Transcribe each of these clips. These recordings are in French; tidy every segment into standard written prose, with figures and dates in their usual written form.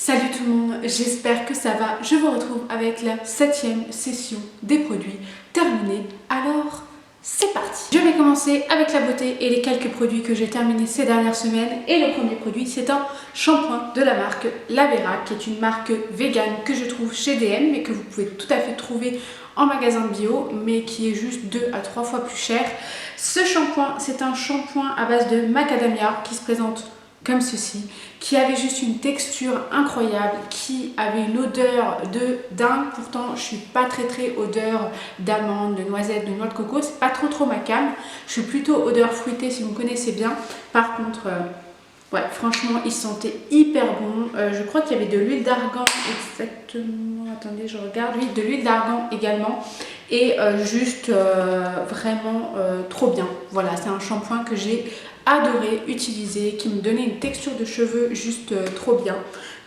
Salut tout le monde, j'espère que ça va. Je vous retrouve avec la 7e session des produits terminés. Alors, c'est parti. Je vais commencer avec la beauté et les quelques produits que j'ai terminés ces dernières semaines. Et le premier produit, c'est un shampoing de la marque Lavera, qui est une marque vegan que je trouve chez DM, mais que vous pouvez tout à fait trouver en magasin bio, mais qui est juste 2 à 3 fois plus cher. Ce shampoing, c'est un shampoing à base de macadamia qui se présente comme ceci, qui avait juste une texture incroyable, qui avait une odeur de dingue. Pourtant je suis pas très odeur d'amande, de noisette, de noix de coco, c'est pas trop ma came. Je suis plutôt odeur fruitée si vous me connaissez bien. Par contre ouais, franchement il sentait hyper bon. Je crois qu'il y avait de l'huile d'argan exactement, attendez je regarde, oui, de l'huile d'argan également. Et vraiment trop bien. Voilà, c'est un shampoing que j'ai adoré utiliser, qui me donnait une texture de cheveux juste trop bien.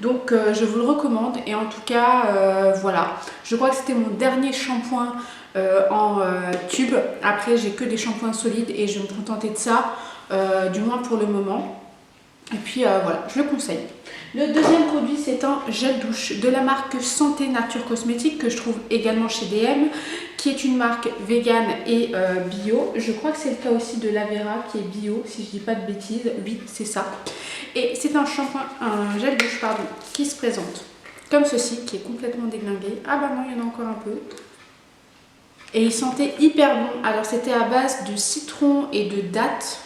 Donc je vous le recommande. Et en tout cas voilà, je crois que c'était mon dernier shampoing en tube. Après j'ai que des shampoings solides et je vais me contenter de ça, du moins pour le moment. Et puis voilà, je le conseille. Le deuxième produit, c'est un gel douche de la marque Santé Nature Cosmétique, que je trouve également chez DM, qui est une marque vegan et bio. Je crois que c'est le cas aussi de Lavera qui est bio, si je dis pas de bêtises. Oui, c'est ça. Et c'est un shampoing, un gel douche pardon, qui se présente comme ceci, qui est complètement déglingué. Ah bah non, il y en a encore un peu. Et il sentait hyper bon. Alors c'était à base de citron et de dattes,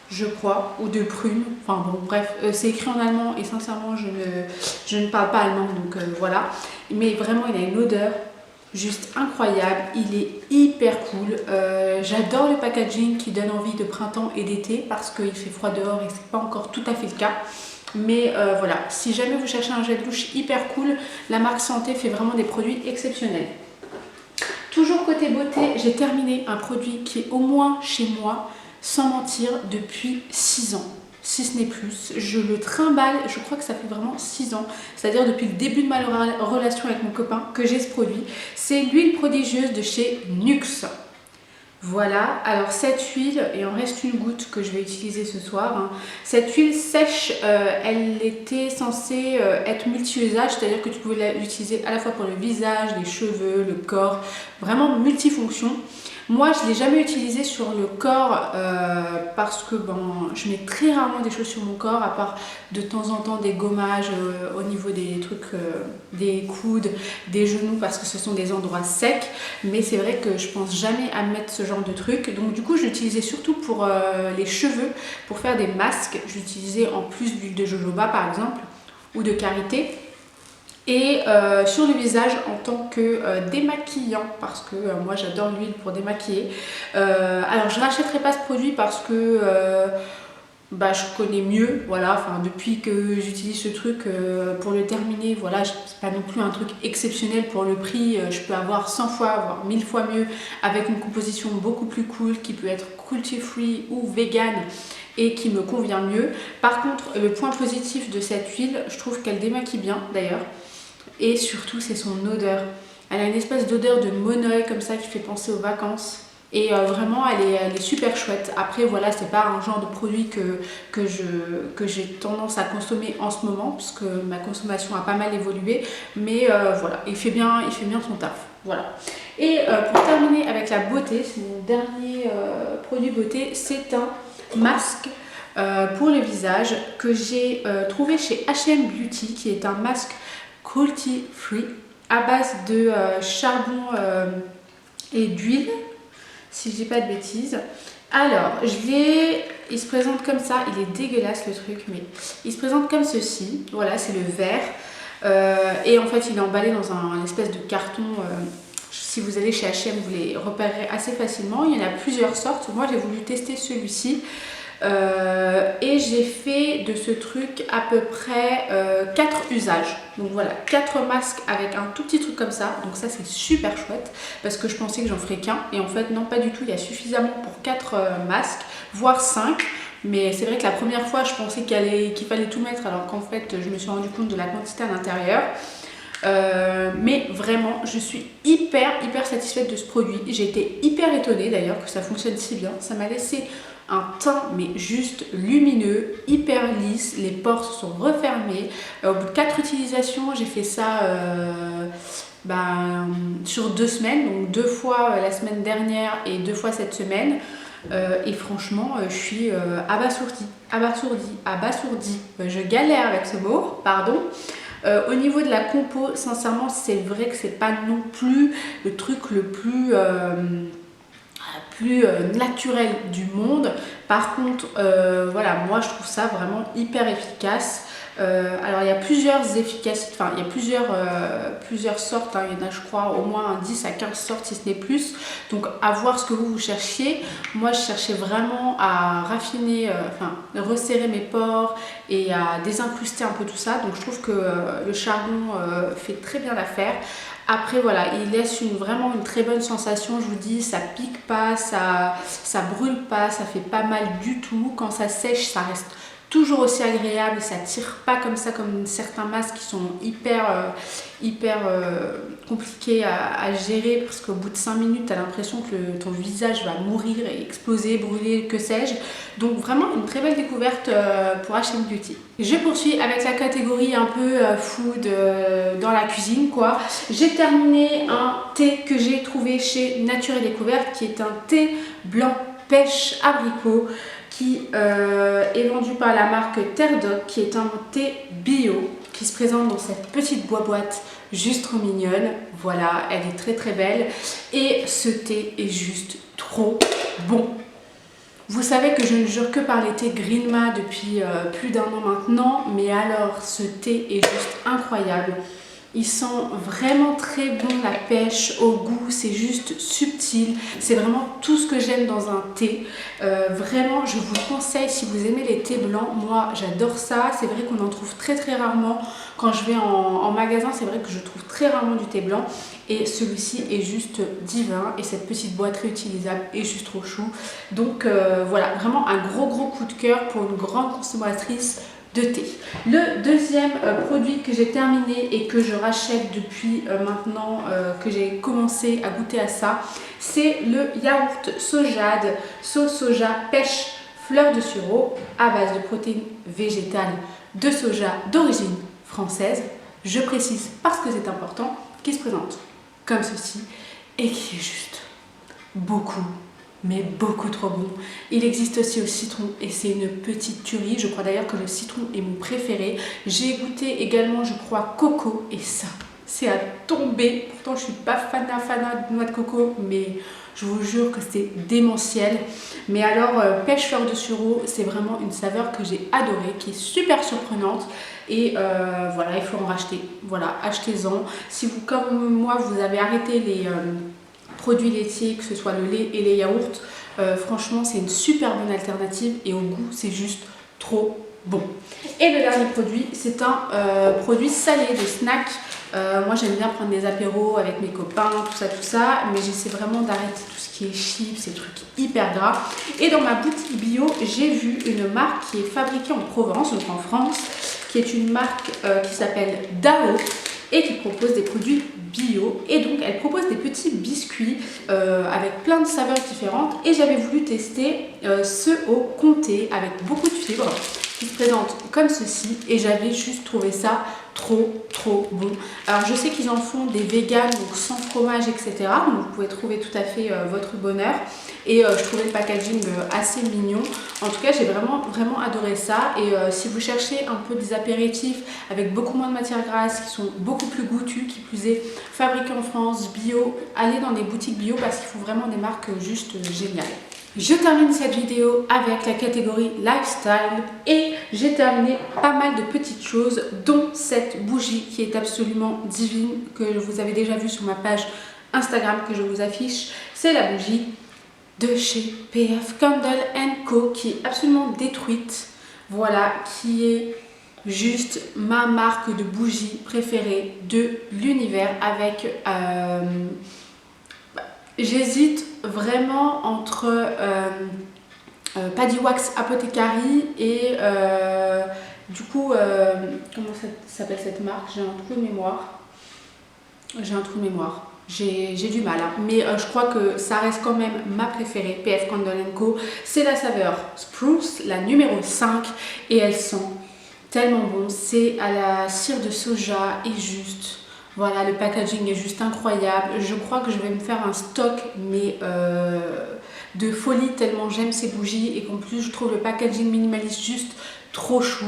je crois, ou de prune, enfin bon bref, c'est écrit en allemand et sincèrement je ne parle pas allemand, donc voilà. Mais vraiment il a une odeur juste incroyable, il est hyper cool. J'adore le packaging qui donne envie de printemps et d'été parce qu'il fait froid dehors et c'est pas encore tout à fait le cas. Mais voilà, si jamais vous cherchez un gel douche hyper cool, la marque Santé fait vraiment des produits exceptionnels. Toujours côté beauté, j'ai terminé un produit qui est au moins chez moi, sans mentir, depuis 6 ans, si ce n'est plus. Je le trimballe, je crois que ça fait vraiment 6 ans, c'est-à-dire depuis le début de ma relation avec mon copain que j'ai ce produit. C'est l'huile prodigieuse de chez Nuxe. Voilà, alors cette huile, il en reste une goutte que je vais utiliser ce soir, hein. Cette huile sèche, elle était censée être multi-usage, c'est-à-dire que tu pouvais l'utiliser à la fois pour le visage, les cheveux, le corps, vraiment multifonction. Moi, je ne l'ai jamais utilisé sur le corps parce que bon, je mets très rarement des choses sur mon corps, à part de temps en temps des gommages au niveau des trucs, des coudes, des genoux, parce que ce sont des endroits secs. Mais c'est vrai que je pense jamais à mettre ce genre de truc. Donc du coup, je l'utilisais surtout pour les cheveux, pour faire des masques. Je l'utilisais en plus d'huile de jojoba par exemple, ou de karité. Et sur le visage en tant que démaquillant, parce que moi j'adore l'huile pour démaquiller. Alors je rachèterai pas ce produit parce que je connais mieux, voilà, enfin depuis que j'utilise ce truc pour le terminer, voilà, c'est pas non plus un truc exceptionnel pour le prix. Je peux avoir 100 fois, voire 1000 fois mieux, avec une composition beaucoup plus cool qui peut être cruelty free ou vegan et qui me convient mieux. Par contre, le point positif de cette huile, je trouve qu'elle démaquille bien d'ailleurs. Et surtout c'est son odeur, elle a une espèce d'odeur de monoeil comme ça qui fait penser aux vacances et vraiment elle est super chouette. Après voilà, c'est pas un genre de produit que j'ai tendance à consommer en ce moment puisque ma consommation a pas mal évolué, mais voilà, il fait bien son taf, voilà. Et pour terminer avec la beauté, c'est mon dernier produit beauté, c'est un masque pour le visage que j'ai trouvé chez H&M Beauty, qui est un masque cruelty free à base de charbon et d'huile, si je dis pas de bêtises. Alors il se présente comme ça, il est dégueulasse le truc, mais il se présente comme ceci. Voilà, c'est le vert et en fait il est emballé dans un espèce de carton. Si vous allez chez H&M, vous les repérerez assez facilement. Il y en a plusieurs sortes, moi j'ai voulu tester celui-ci. Et j'ai fait de ce truc à peu près 4 usages. Donc voilà, 4 masques avec un tout petit truc comme ça. Donc ça c'est super chouette parce que je pensais que j'en ferais qu'un. Et en fait non, pas du tout, il y a suffisamment pour 4 masques, voire 5. Mais c'est vrai que la première fois je pensais qu'il fallait tout mettre, alors qu'en fait je me suis rendu compte de la quantité à l'intérieur. Mais vraiment je suis hyper satisfaite de ce produit. J'ai été hyper étonnée d'ailleurs que ça fonctionne si bien. Ça m'a laissé un teint mais juste lumineux, hyper lisse, les pores se sont refermés. Au bout de 4 utilisations, j'ai fait ça sur 2 semaines, donc 2 fois la semaine dernière et 2 fois cette semaine. Et franchement, je suis abasourdie. Je galère avec ce mot, pardon. Au niveau de la compo, sincèrement, c'est vrai que c'est pas non plus le truc le plus naturel du monde. Par contre, voilà, moi je trouve ça vraiment hyper efficace. Alors il y a plusieurs efficaces, enfin il y a plusieurs sortes, hein. Il y en a je crois au moins 10 à 15 sortes si ce n'est plus, donc à voir ce que vous cherchiez. Moi je cherchais vraiment à raffiner, resserrer mes pores et à désincruster un peu tout ça, donc je trouve que le charbon fait très bien l'affaire. Après voilà, il laisse vraiment une très bonne sensation, je vous dis, ça pique pas, ça brûle pas, ça fait pas mal du tout. Quand ça sèche, ça reste toujours aussi agréable, ça tire pas comme ça comme certains masques qui sont hyper compliqués à gérer, parce qu'au bout de 5 minutes tu as l'impression que ton visage va mourir et exploser, brûler, que sais-je. Donc vraiment une très belle découverte pour HM Beauty. Je poursuis avec la catégorie un peu food dans la cuisine quoi. J'ai terminé un thé que j'ai trouvé chez Nature et Découverte, qui est un thé blanc pêche abricot, qui est vendu par la marque Terre Doc, qui est un thé bio qui se présente dans cette petite boîte juste trop mignonne. Voilà, elle est très très belle et ce thé est juste trop bon. Vous savez que je ne jure que par les thés Greenma depuis plus d'1 an maintenant, mais alors ce thé est juste incroyable. Il sent vraiment très bon la pêche, au goût, c'est juste subtil. C'est vraiment tout ce que j'aime dans un thé. Vraiment, je vous conseille si vous aimez les thés blancs. Moi, j'adore ça. C'est vrai qu'on en trouve très très rarement. Quand je vais en magasin, c'est vrai que je trouve très rarement du thé blanc. Et celui-ci est juste divin. Et cette petite boîte réutilisable est juste trop chou. Donc voilà, vraiment un gros coup de cœur pour une grande consommatrice de thé. Le deuxième produit que j'ai terminé et que je rachète depuis maintenant que j'ai commencé à goûter à ça, c'est le yaourt Sojade, sauce soja pêche fleur de sureau à base de protéines végétales de soja d'origine française. Je précise parce que c'est important, qui se présente comme ceci et qui est juste mais beaucoup trop bon. Il existe aussi au citron et c'est une petite tuerie. Je crois d'ailleurs que le citron est mon préféré. J'ai goûté également, je crois, coco et ça, c'est à tomber. Pourtant, je suis pas fana de noix de coco, mais je vous jure que c'est démentiel. Mais alors, pêche fleur de sureau, c'est vraiment une saveur que j'ai adorée, qui est super surprenante. Et voilà, il faut en racheter. Voilà, achetez-en. Si vous, comme moi, vous avez arrêté les produits laitiers, que ce soit le lait et les yaourts, franchement c'est une super bonne alternative et au goût c'est juste trop bon. Et le dernier produit, c'est un produit salé de snack. Moi j'aime bien prendre des apéros avec mes copains, tout ça, mais j'essaie vraiment d'arrêter tout ce qui est chips, ces trucs hyper gras. Et dans ma boutique bio, j'ai vu une marque qui est fabriquée en Provence, donc en France, qui est une marque qui s'appelle Dao et qui propose des produits bio. Et donc elle propose des petits biscuits avec plein de saveurs différentes, et j'avais voulu tester ceux au comté avec beaucoup de fibres qui se présentent comme ceci, et j'avais juste trouvé ça trop bon. Alors je sais qu'ils en font des véganes, donc sans fromage, etc. Donc vous pouvez trouver tout à fait votre bonheur. Et je trouvais le packaging assez mignon. En tout cas, j'ai vraiment adoré ça. Et si vous cherchez un peu des apéritifs avec beaucoup moins de matière grasse, qui sont beaucoup plus goûtus, qui plus est fabriqués en France, bio, allez dans des boutiques bio parce qu'il faut vraiment des marques juste géniales. Je termine cette vidéo avec la catégorie lifestyle et j'ai terminé pas mal de petites choses, dont cette bougie qui est absolument divine, que vous avez déjà vue sur ma page Instagram que je vous affiche. C'est la bougie de chez PF Candle & Co, qui est absolument détruite. Voilà, qui est juste ma marque de bougie préférée de l'univers. Avec j'hésite vraiment entre Paddy Wax Apothecary et du coup comment ça s'appelle cette marque? J'ai un trou de mémoire. j'ai du mal, hein. Mais je crois que ça reste quand même ma préférée, PF Candle & Co. C'est la saveur Spruce, la numéro 5, et elle sent tellement bon. C'est à la cire de soja et juste, voilà, le packaging est juste incroyable. Je crois que je vais me faire un stock, mais de folie, tellement j'aime ces bougies, et qu'en plus je trouve le packaging minimaliste juste trop chou.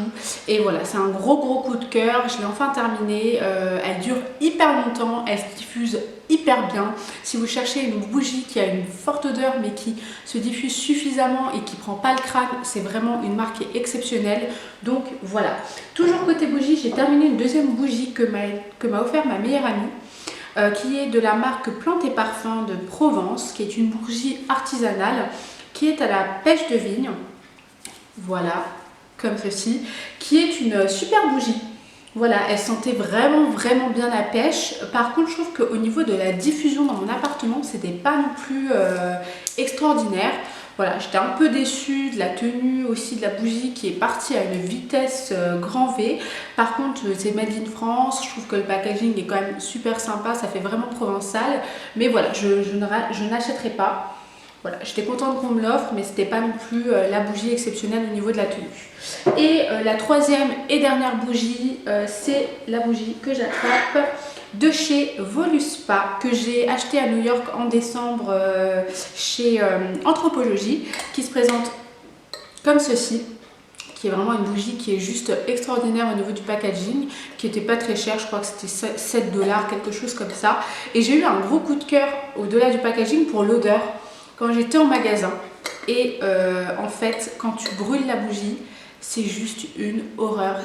Et voilà, c'est un gros coup de cœur. Je l'ai enfin terminée. Elle dure hyper longtemps, elle se diffuse hyper bien. Si vous cherchez une bougie qui a une forte odeur mais qui se diffuse suffisamment et qui prend pas le crâne, c'est vraiment une marque exceptionnelle. Donc voilà. Toujours côté bougie, j'ai terminé une deuxième bougie que m'a offert ma meilleure amie, qui est de la marque Plantes et Parfums de Provence, qui est une bougie artisanale qui est à la pêche de vigne. Voilà, comme ceci, qui est une super bougie. Voilà, elle sentait vraiment bien la pêche. Par contre, je trouve qu'au niveau de la diffusion dans mon appartement, c'était pas non plus extraordinaire. Voilà, j'étais un peu déçue de la tenue aussi de la bougie qui est partie à une vitesse grand V. Par contre, c'est made in France. Je trouve que le packaging est quand même super sympa. Ça fait vraiment provençal. Mais voilà, je n'achèterai pas. Voilà, j'étais contente qu'on me l'offre, mais c'était pas non plus la bougie exceptionnelle au niveau de la tenue. Et la troisième et dernière bougie, c'est la bougie que j'attrape de chez Voluspa, que j'ai acheté à New York en décembre chez Anthropologie, qui se présente comme ceci, qui est vraiment une bougie qui est juste extraordinaire au niveau du packaging, qui n'était pas très cher, je crois que c'était 7 $, quelque chose comme ça. Et j'ai eu un gros coup de cœur au-delà du packaging pour l'odeur. Quand j'étais en magasin, et en fait, quand tu brûles la bougie, c'est juste une horreur.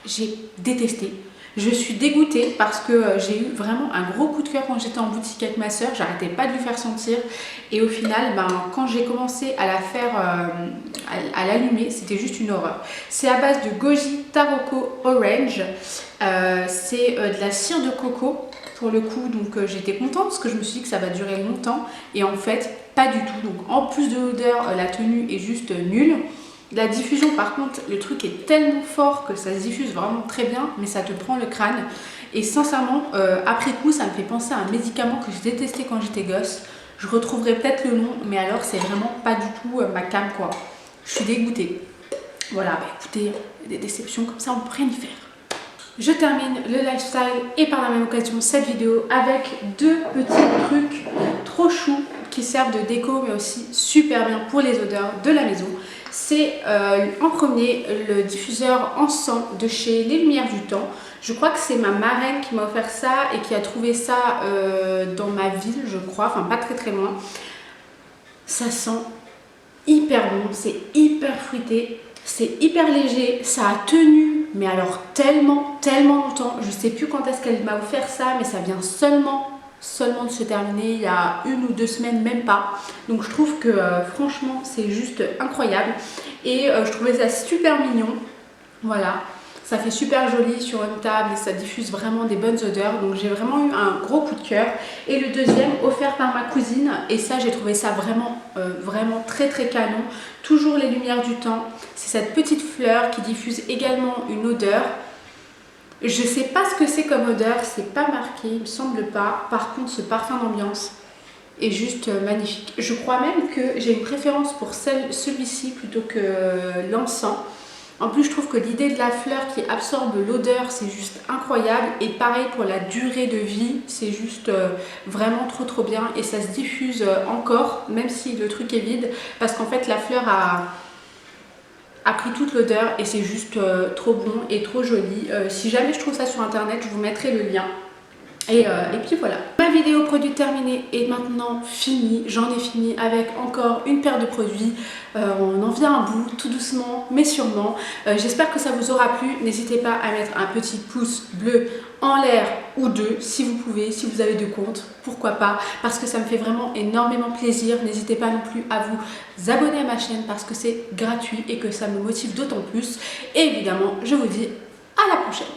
J'ai détesté. Je suis dégoûtée parce que j'ai eu vraiment un gros coup de cœur quand j'étais en boutique avec ma soeur. J'arrêtais pas de lui faire sentir. Et au final, quand j'ai commencé à la faire, à l'allumer, c'était juste une horreur. C'est à base de Goji Taroko Orange. C'est de la cire de coco. Pour le coup, donc j'étais contente parce que je me suis dit que ça va durer longtemps, et en fait pas du tout. Donc en plus de l'odeur, la tenue est juste nulle. La diffusion, par contre, le truc est tellement fort que ça se diffuse vraiment très bien, mais ça te prend le crâne. Et sincèrement, après coup, ça me fait penser à un médicament que je détestais quand j'étais gosse. Je retrouverai peut-être le nom, mais alors c'est vraiment pas du tout ma came, quoi. Je suis dégoûtée. Voilà, écoutez, des déceptions comme ça, on peut rien y faire. Je termine le lifestyle et par la même occasion cette vidéo avec deux petits trucs trop choux qui servent de déco, mais aussi super bien pour les odeurs de la maison. C'est en premier le diffuseur encens de chez Les Lumières du Temps. Je crois que c'est ma marraine qui m'a offert ça et qui a trouvé ça dans ma ville, je crois, enfin pas très loin. Ça sent hyper bon, c'est hyper fruité, c'est hyper léger, ça a tenu, mais alors tellement longtemps. Je sais plus quand est-ce qu'elle m'a offert ça, mais ça vient seulement de se terminer il y a 1 ou 2 semaines, même pas. Donc je trouve que franchement c'est juste incroyable, et je trouvais ça super mignon. Voilà, ça fait super joli sur une table et ça diffuse vraiment des bonnes odeurs. Donc j'ai vraiment eu un gros coup de cœur. Et le deuxième, offert par ma cousine, et ça j'ai trouvé ça vraiment très canon. Toujours Les Lumières du Temps. C'est cette petite fleur qui diffuse également une odeur. Je sais pas ce que c'est comme odeur, c'est pas marqué, il me semble pas. Par contre, ce parfum d'ambiance est juste magnifique. Je crois même que j'ai une préférence pour celui-ci plutôt que l'encens. En plus, je trouve que l'idée de la fleur qui absorbe l'odeur, c'est juste incroyable. Et pareil pour la durée de vie, c'est juste vraiment trop bien. Et ça se diffuse encore, même si le truc est vide, parce qu'en fait, la fleur a pris toute l'odeur et c'est juste trop bon et trop joli. Si jamais je trouve ça sur internet, je vous mettrai le lien. Et puis voilà, ma vidéo produit terminée est maintenant finie. J'en ai fini avec encore une paire de produits. On en vient à bout, tout doucement mais sûrement. J'espère que ça vous aura plu. N'hésitez pas à mettre un petit pouce bleu en l'air ou deux si vous pouvez, si vous avez de compte, pourquoi pas, parce que ça me fait vraiment énormément plaisir. N'hésitez pas non plus à vous abonner à ma chaîne parce que c'est gratuit et que ça me motive d'autant plus. Et évidemment, je vous dis à la prochaine.